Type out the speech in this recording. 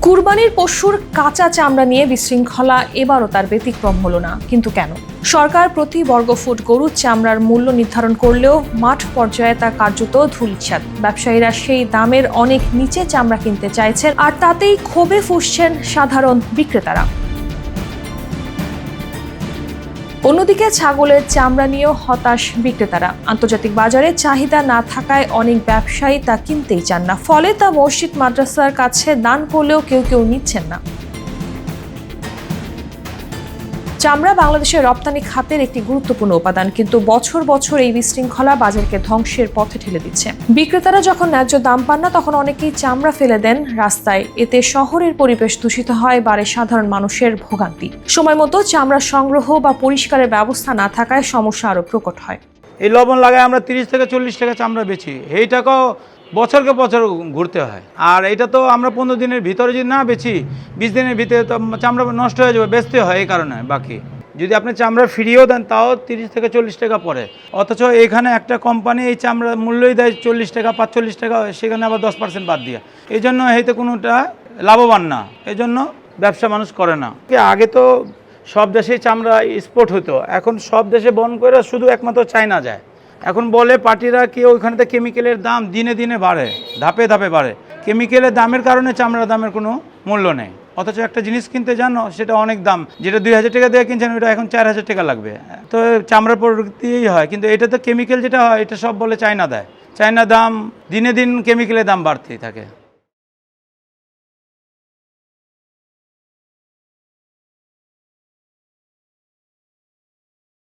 কুরবানির পশুর কাঁচা চামড়া নিয়ে বিশৃঙ্খলা এবারও তার ব্যতিক্রম হলো না। কিন্তু কেন? সরকার প্রতি বর্গফুট গরুর চামড়ার মূল্য নির্ধারণ করলেও মাঠ পর্যায়ে তা কার্যত ধূলিসাৎ। ব্যবসায়ীরা সেই দামের অনেক নিচে চামড়া কিনতে চাইছেন, আর তাতেই ক্ষোভে ফুঁসছেন সাধারণ বিক্রেতারা। অন্যদিকে ছাগলের চামড়া নিয়েও হতাশ বিক্রেতারা। আন্তর্জাতিক বাজারে চাহিদা না থাকায় অনেক ব্যবসায়ী তা কিনতেই চান না, ফলে তা মসজিদ মাদ্রাসার কাছে দান করলেও কেউ নিচ্ছেন না। চামড়া বাংলাদেশের রপ্তানি খাতের একটি গুরুত্বপূর্ণ উপাদান, কিন্তু বছর বছর এই বিশৃঙ্খলা বাজারকে ধ্বংসের পথে ঠেলে দিচ্ছে। বিক্রেতারা যখন ন্যায্য দাম পান না, তখন অনেকেই চামড়া ফেলে দেন রাস্তায়। এতে শহরের পরিবেশ দূষিত হয়, বাড়ে সাধারণ মানুষের ভোগান্তি। সময় মতো চামড়া সংগ্রহ বা পরিষ্কারের ব্যবস্থা না থাকায় সমস্যা আরও প্রকট হয়। এই লবণ লাগায় আমরা 30 থেকে 40 টাকা চামড়া বেচি, এই টাকাও বছরকে বছর ঘুরতে হয়। আর এটা তো আমরা 15 দিনের ভিতরে যদি না বেচি, 20 দিনের ভিতরে তো চামড়া নষ্ট হয়ে যাবে, বেচতে হয় এই কারণে। বাকি যদি আপনি চামড়া ফিরিয়েও দেন, তাও 30 থেকে 40 টাকা পড়ে। অথচ এখানে একটা কোম্পানি এই চামড়ার মূল্যই দেয় 40 টাকা 45 টাকা, সেখানে আবার 10% বাদ দিয়ে। এই জন্য হয়তো কোনোটা লাভবান না, এই জন্য ব্যবসা মানুষ করে না। আগে তো সব দেশেই চামড়া এক্সপোর্ট হতো, এখন সব দেশে বন্ধ করে শুধু একমাত্র চায়না যায়। এখন বলে পার্টিরা কি ওইখানে কেমিক্যালের দাম দিনে দিনে বাড়ে, ধাপে ধাপে বাড়ে। কেমিক্যালের দামের কারণে চামড়ার দামের কোনো মূল্য নেই। অথচ একটা জিনিস কিনতে জানো, সেটা অনেক দাম, যেটা 2000 টাকা দিয়ে কিনছেন ওটা এখন 4000 টাকা লাগবে। তো চামড়ার প্রযুক্তিই হয়, কিন্তু এটা তো কেমিক্যাল যেটা হয়, এটা সব বলে চায়না দেয়। চায়না দাম দিনে দিন কেমিক্যালের দাম বাড়তেই থাকে।